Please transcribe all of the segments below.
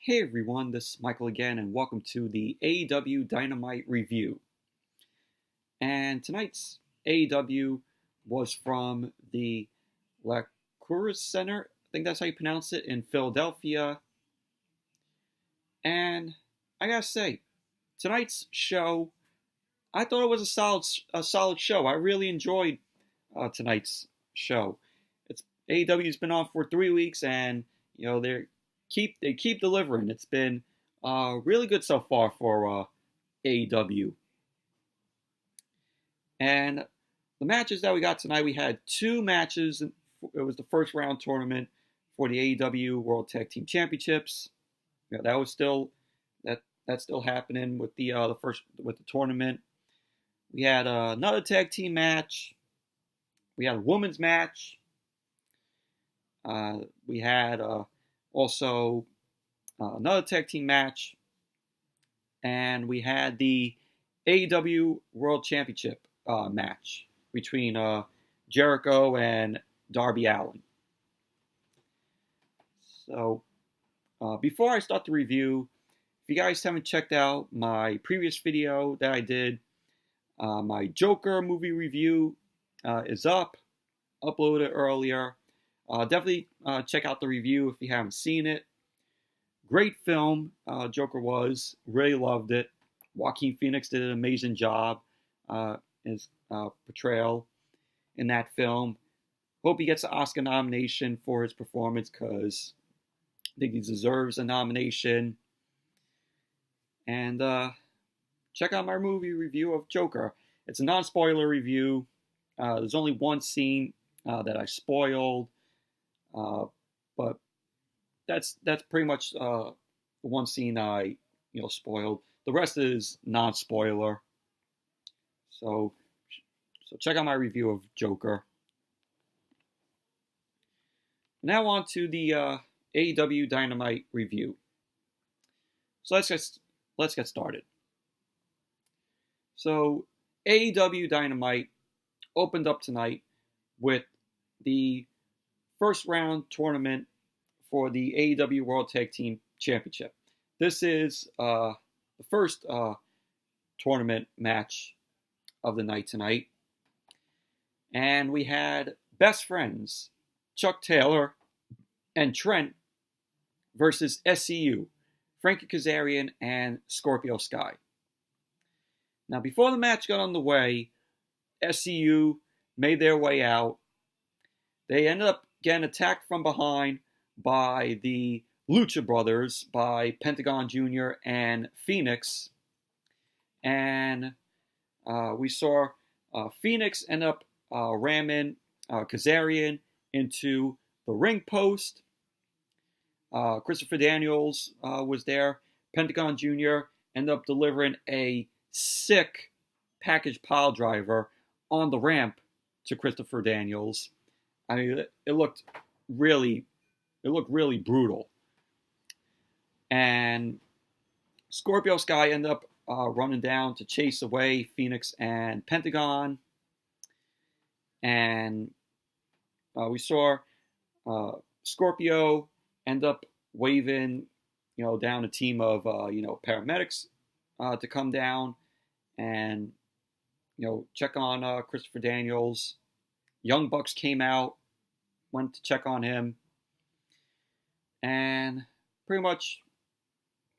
Hey everyone, this is Michael again, and welcome to the AEW Dynamite review. And tonight's AEW was from the La Cruz Center, I think that's how you pronounce it, in Philadelphia. And I gotta say, tonight's show, I thought it was a solid show. I really enjoyed tonight's show. It's AEW's been on for 3 weeks, and they keep delivering. It's been really good so far for AEW. And the matches that we got tonight, we had two matches. It was the first round tournament for the AEW World Tag Team Championships. That was still that's still happening with the tournament. We had another tag team match. We had a women's match. We had also another tag team match, and we had the AEW World Championship match between Jericho and Darby Allin. So, before I start the review, if you guys haven't checked out my previous video that I did, my Joker movie review is up, uploaded earlier. Definitely check out the review if you haven't seen it. Great film, Joker was. Really loved it. Joaquin Phoenix did an amazing job in his portrayal in that film. Hope he gets an Oscar nomination for his performance because I think he deserves a nomination. And check out my movie review of Joker. It's a non-spoiler review. There's only one scene that I spoiled. But that's pretty much the one scene I spoiled. The rest is non-spoiler. So check out my review of Joker. Now on to the AEW Dynamite review. So let's get started. So AEW Dynamite opened up tonight with the first round tournament for the AEW World Tag Team Championship. This is the first tournament match of the night tonight. And we had Best Friends, Chuck Taylor and Trent versus SCU, Frankie Kazarian and Scorpio Sky. Now, before the match got underway, SCU made their way out. They ended up getting attacked from behind by the Lucha Brothers, by Pentagon Jr. and Phoenix. And we saw Phoenix end up ramming Kazarian into the ring post. Christopher Daniels was there. Pentagon Jr. ended up delivering a sick package pile driver on the ramp to Christopher Daniels. I mean, it looked really brutal. And Scorpio Sky ended up running down to chase away Phoenix and Pentagon. And we saw Scorpio end up waving, down a team of, paramedics to come down and, check on Christopher Daniels. Young Bucks came out, went to check on him. And pretty much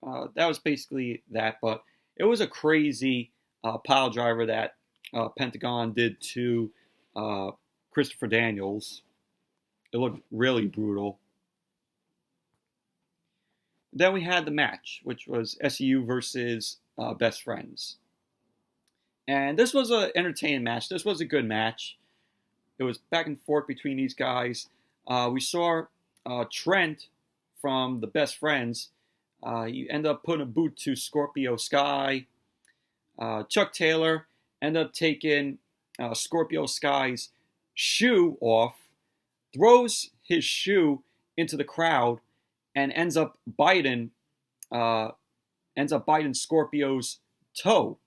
that was basically that. But it was a crazy pile driver that Pentagon did to Christopher Daniels. It looked really brutal. Then we had the match, which was SCU versus Best Friends. And this was an entertaining match. This was a good match. It was back and forth between these guys. We saw Trent from the Best Friends. He ended up putting a boot to Scorpio Sky. Chuck Taylor ended up taking Scorpio Sky's shoe off, throws his shoe into the crowd, and ends up biting Scorpio's toe,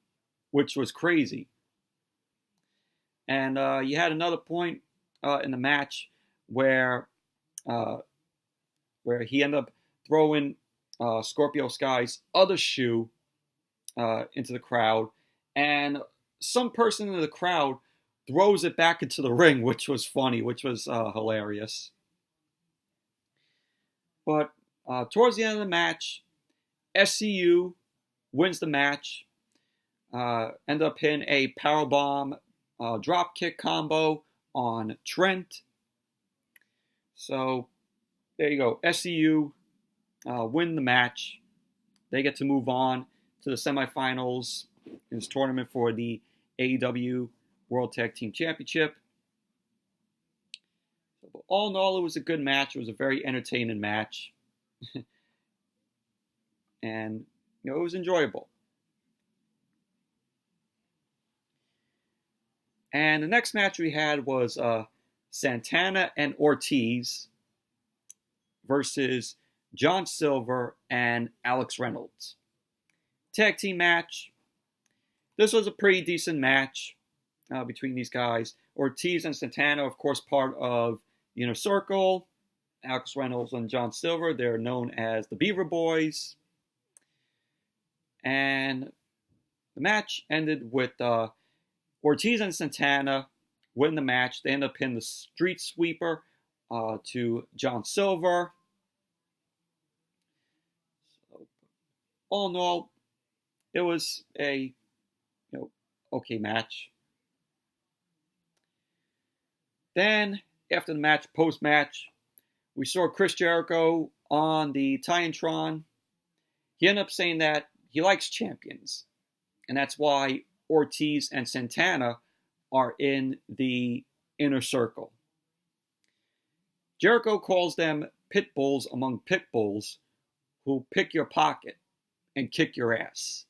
which was crazy. And you had another point in the match where he ended up throwing Scorpio Sky's other shoe into the crowd, and some person in the crowd throws it back into the ring, which was funny, which was hilarious. But towards the end of the match, SCU wins the match. End up hitting a powerbomb drop kick combo on Trent. So there you go. SCU win the match. They get to move on to the semifinals in this tournament for the AEW World Tag Team Championship. So, all in all, it was a good match. It was a very entertaining match. And, it was enjoyable. And the next match we had was Santana and Ortiz versus John Silver and Alex Reynolds. Tag team match. This was a pretty decent match between these guys. Ortiz and Santana, of course, part of the Inner Circle. Alex Reynolds and John Silver, they're known as the Beaver Boys. And the match ended with Ortiz and Santana win the match. They end up pinning the Street Sweeper to John Silver. So, all in all, it was a okay match. Then, after the match, post-match, we saw Chris Jericho on the Titantron. He ended up saying that he likes champions, and that's why Ortiz and Santana are in the Inner Circle. Jericho calls them pit bulls among pit bulls who pick your pocket and kick your ass.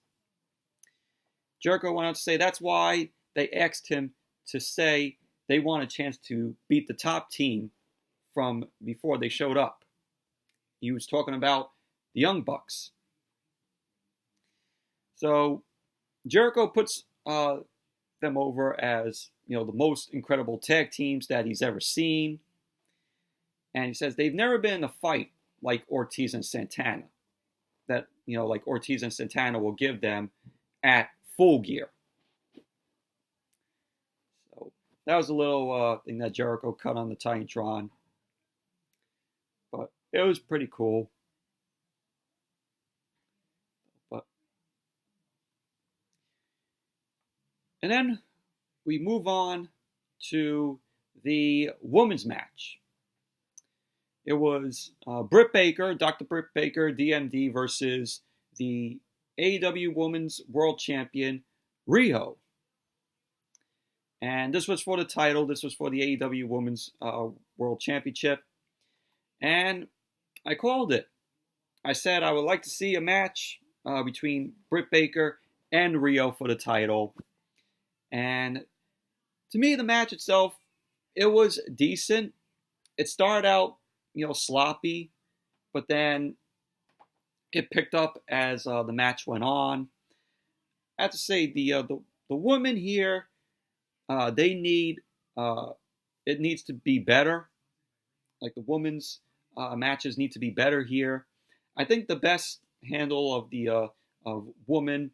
Jericho went on to say that's why they asked him to say they want a chance to beat the top team from before they showed up. He was talking about the Young Bucks. So Jericho puts them over as the most incredible tag teams that he's ever seen. And he says they've never been in a fight like Ortiz and Santana. That, like Ortiz and Santana will give them at Full Gear. So that was a little thing that Jericho cut on the Titantron. But it was pretty cool. And then we move on to the women's match. It was Britt Baker, Dr. Britt Baker, DMD, versus the AEW Women's World Champion, Riho. And this was for the title. This was for the AEW Women's World Championship. And I called it. I said I would like to see a match between Britt Baker and Riho for the title. And to me, the match itself, it was decent. It started out, sloppy, but then it picked up as the match went on. I have to say, the women here, they need, it needs to be better. Like the women's matches need to be better here. I think the best handle of the of women,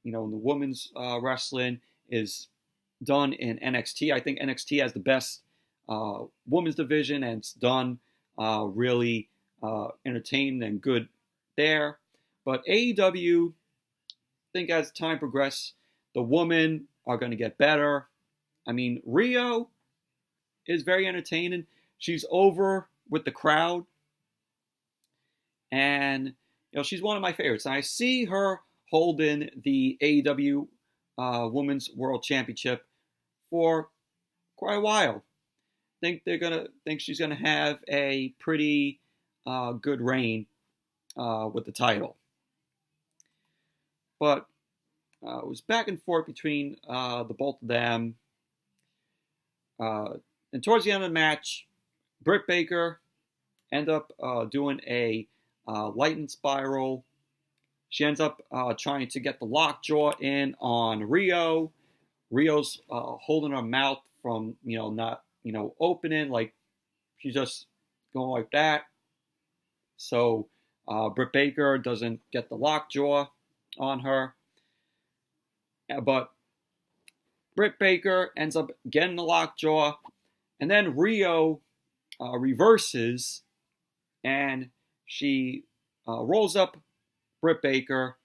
in the women's wrestling is done in NXT. I think NXT has the best women's division, and it's done really entertaining and good there. But AEW, I think as time progresses, the women are going to get better. I mean, Riho is very entertaining. She's over with the crowd. And, she's one of my favorites. And I see her holding the AEW Women's World Championship for quite a while. Think she's gonna have a pretty good reign with the title. But it was back and forth between the both of them. And towards the end of the match, Britt Baker ended up doing a lightning spiral. She ends up trying to get the lockjaw in on Riho. Rio's holding her mouth from, not, opening. Like, she's just going like that. So Britt Baker doesn't get the lockjaw on her, but Britt Baker ends up getting the lockjaw, and then Riho reverses, and she rolls up Britt Baker.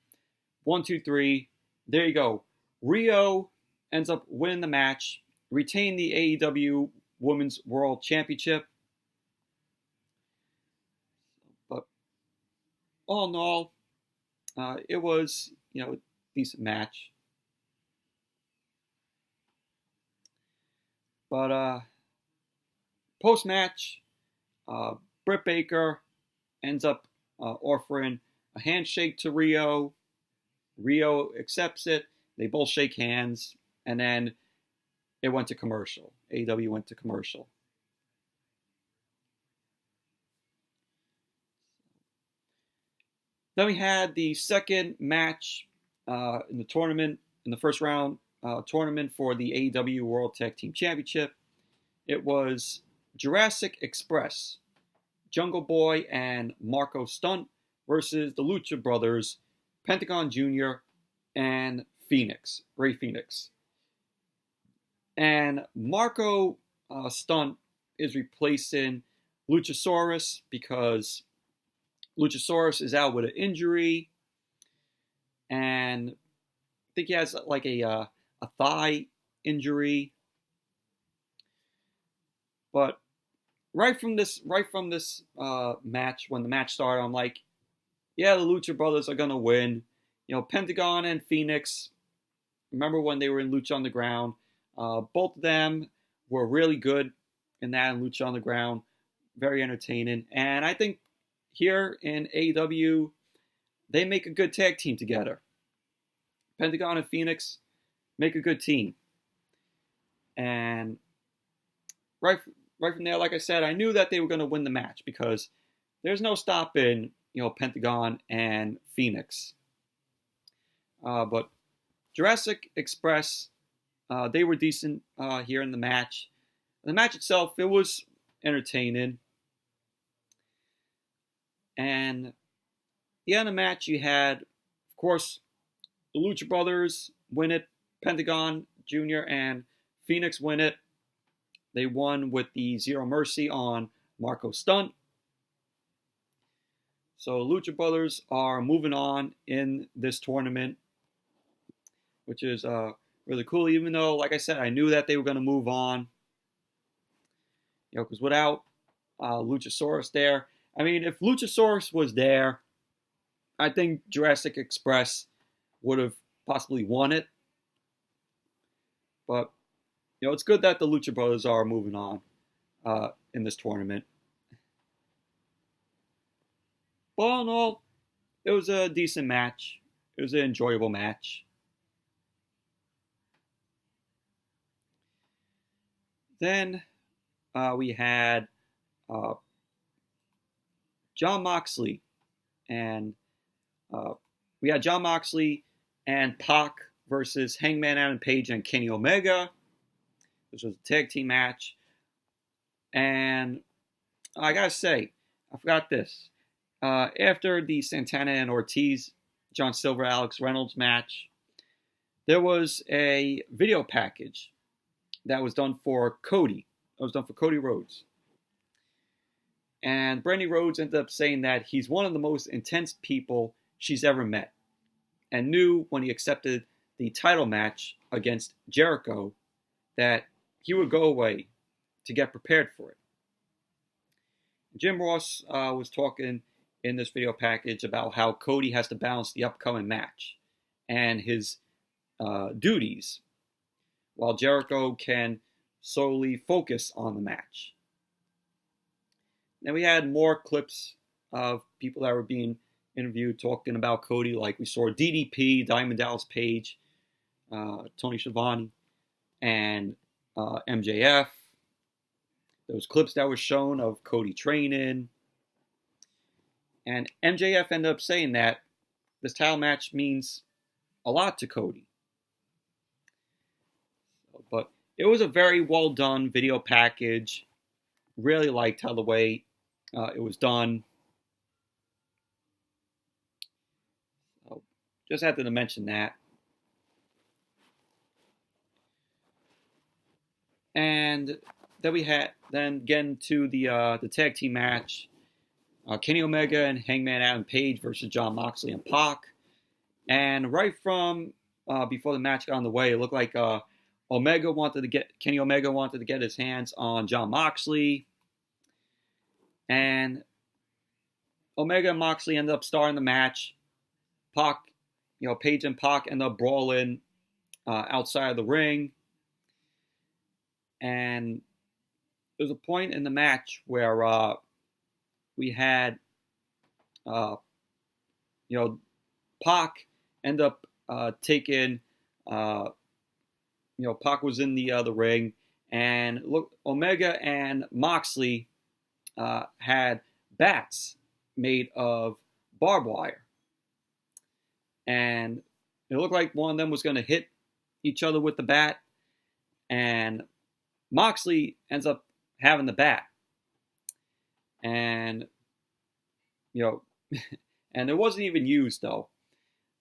1, 2, 3. There you go. Riho ends up winning the match, retain the AEW Women's World Championship. But all in all, it was, a decent match. But post-match, Britt Baker ends up offering a handshake to Riho. Riho accepts it. They both shake hands, and then it went to commercial. AEW went to commercial. Then we had the second match in the tournament, in the first round tournament for the AEW World Tag Team Championship. It was Jurassic Express, Jungle Boy and Marco Stunt versus the Lucha Brothers, Pentagon Jr. and Ray Phoenix. And Marco Stunt is replacing Luchasaurus because Luchasaurus is out with an injury, and I think he has like a thigh injury. But right from this match, when the match started, I'm like, yeah, the Lucha Brothers are gonna win. Pentagon and Phoenix. Remember when they were in Lucha Underground? Both of them were really good in that in Lucha Underground. Very entertaining. And I think here in AEW, they make a good tag team together. Pentagon and Phoenix make a good team. And right from there, like I said, I knew that they were going to win the match because there's no stopping, Pentagon and Phoenix. But Jurassic Express, they were decent here in the match. The match itself, it was entertaining. And the end of the match, you had, of course, the Lucha Brothers win it. Pentagon Jr. and Phoenix win it. They won with the Zero Mercy on Marco Stunt. So Lucha Brothers are moving on in this tournament, which is really cool, even though, like I said, I knew that they were going to move on. Because without Luchasaurus there, I mean, if Luchasaurus was there, I think Jurassic Express would have possibly won it. But, it's good that the Lucha Brothers are moving on in this tournament. But all in all, it was a decent match. It was an enjoyable match. Then we had Jon Moxley and Pac versus Hangman Adam Page and Kenny Omega. This was a tag team match. And I gotta say, I forgot this. After the Santana and Ortiz, John Silver, Alex Reynolds match, there was a video package that was done for Cody. It was done for Cody Rhodes. And Brandy Rhodes ended up saying that he's one of the most intense people she's ever met, and knew when he accepted the title match against Jericho that he would go away to get prepared for it. Jim Ross was talking in this video package about how Cody has to balance the upcoming match and his duties, while Jericho can solely focus on the match. Then we had more clips of people that were being interviewed talking about Cody, like we saw DDP, Diamond Dallas Page, Tony Schiavone, and MJF. Those clips that were shown of Cody training. And MJF ended up saying that this title match means a lot to Cody. But it was a very well done video package. Really liked how the way it was done. just had to mention that. And then we had getting to the tag team match, Kenny Omega and Hangman Adam Page versus Jon Moxley and Pac. And right from before the match got on the way, it looked like Kenny Omega wanted to get his hands on Jon Moxley, and Omega and Moxley ended up starting the match. Page and Pac end up brawling outside of the ring. And there was a point in the match where we had, Pac end up taking, Pac was in the ring, and look, Omega and Moxley had bats made of barbed wire. And it looked like one of them was going to hit each other with the bat, and Moxley ends up having the bat. And, and it wasn't even used, though.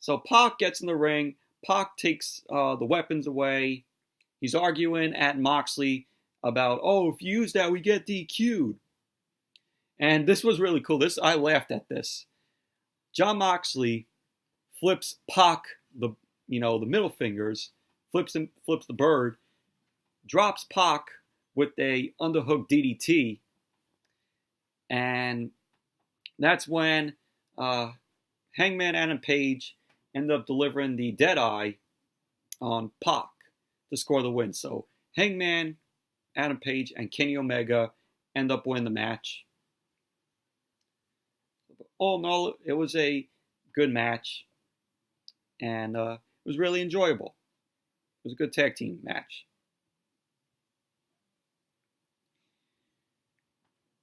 So Pac gets in the ring. Pac takes the weapons away. He's arguing at Moxley about, if you use that, we get DQ'd. And this was really cool. I laughed at this. Jon Moxley flips Pac the middle fingers, flips the bird, drops Pac with a underhook DDT, and that's when Hangman Adam Page ended up delivering the Deadeye on Pac to score the win. So Hangman Adam Page and Kenny Omega end up winning the match. All in all, it was a good match, and it was really enjoyable. It was a good tag team match.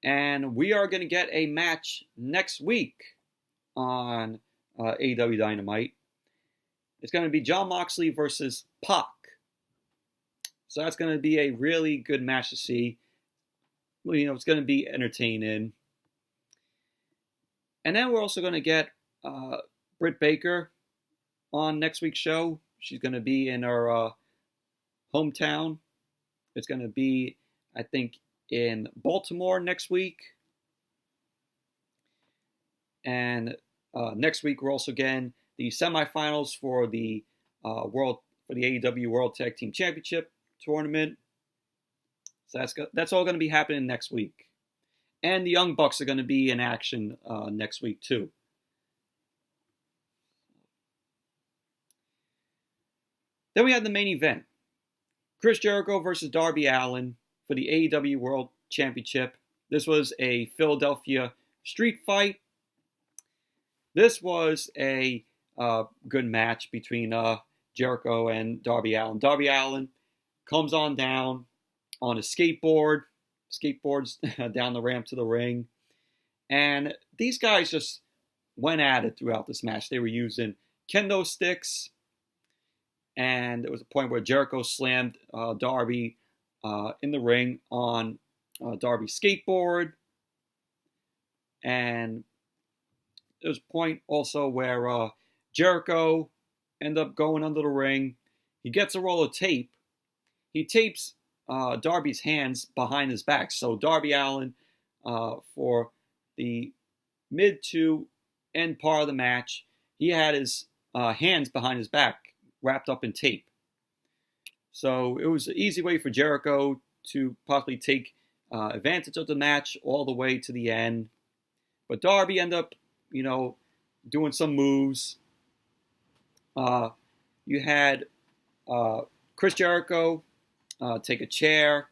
And we are going to get a match next week on AEW Dynamite. It's going to be Jon Moxley versus Pac. So that's going to be a really good match to see. It's going to be entertaining. And then we're also going to get Britt Baker on next week's show. She's going to be in her hometown. It's going to be, I think, in Baltimore next week. And next week we're also getting the semifinals for the AEW World Tag Team Championship tournament. So that's all going to be happening next week. And the Young Bucks are going to be in action next week too. Then we have the main event. Chris Jericho versus Darby Allin for the AEW World Championship. This was a Philadelphia street fight. This was a good match between Jericho and Darby Allin. Darby Allin comes on down on a skateboards down the ramp to the ring. And these guys just went at it throughout this match. They were using kendo sticks. And there was a point where Jericho slammed Darby in the ring on Darby's skateboard. And there was a point also where Jericho ended up going under the ring. He gets a roll of tape. He tapes Darby's hands behind his back. So Darby Allin, for the mid to end part of the match, he had his hands behind his back, wrapped up in tape. So it was an easy way for Jericho to possibly take advantage of the match all the way to the end. But Darby ended up, doing some moves. You had Chris Jericho take a chair,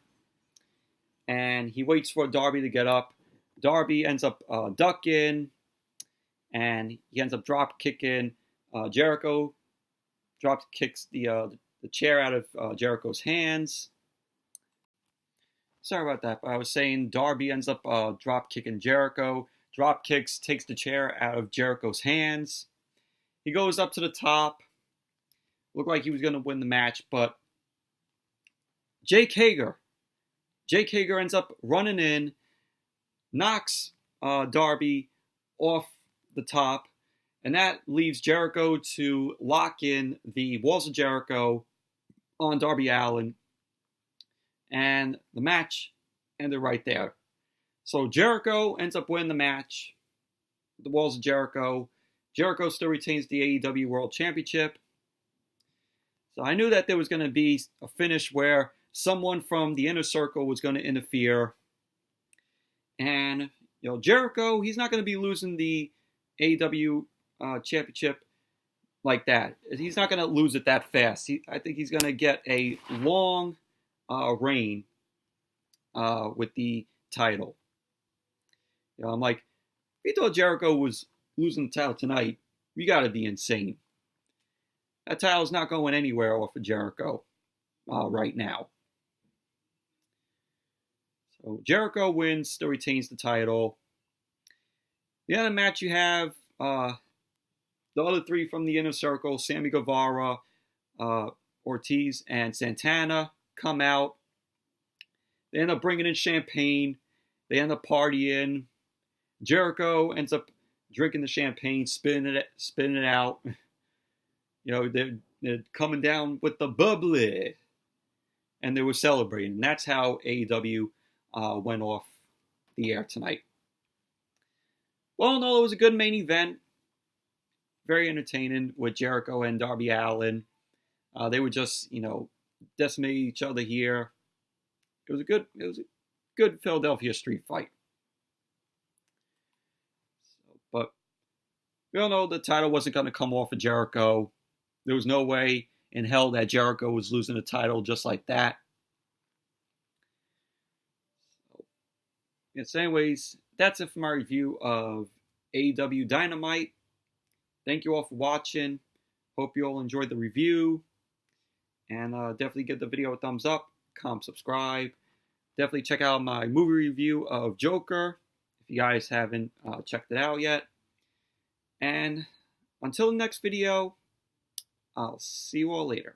and he waits for Darby to get up. Darby ends up ducking, and he ends up drop kicking. Jericho kicks the chair out of Jericho's hands. Sorry about that, but I was saying Darby ends up drop kicking Jericho. Drop kicks, takes the chair out of Jericho's hands. He goes up to the top. Looked like he was going to win the match, but Jake Hager ends up running in, knocks Darby off the top, And that leaves Jericho to lock in the Walls of Jericho on Darby Allin. And the match ended right there. So Jericho ends up winning the match. The Walls of Jericho. Jericho still retains the AEW World Championship. So I knew that there was going to be a finish where someone from the Inner Circle was going to interfere. And, Jericho, he's not going to be losing the AEW Championship like that. He's not going to lose it that fast. I think he's going to get a long reign with the title. I'm like, if you thought Jericho was losing the title tonight, you got to be insane. That title's not going anywhere off of Jericho right now. So Jericho wins, still retains the title. The other match you have the other three from the Inner Circle, Sammy Guevara, Ortiz, and Santana come out. They end up bringing in champagne. They end up partying. Jericho ends up drinking the champagne, spitting it out. They're coming down with the bubbly. And they were celebrating. And that's how AEW went off the air tonight. Well, no, it was a good main event. Very entertaining with Jericho and Darby Allin. They were just, decimating each other here. It was a good Philadelphia street fight. But we all know the title wasn't going to come off of Jericho. There was no way in hell that Jericho was losing the title just like that. So anyways, that's it for my review of AEW Dynamite. Thank you all for watching. Hope you all enjoyed the review. And definitely give the video a thumbs up. Comment, subscribe. Definitely check out my movie review of Joker if you guys haven't checked it out yet. And until the next video, I'll see you all later.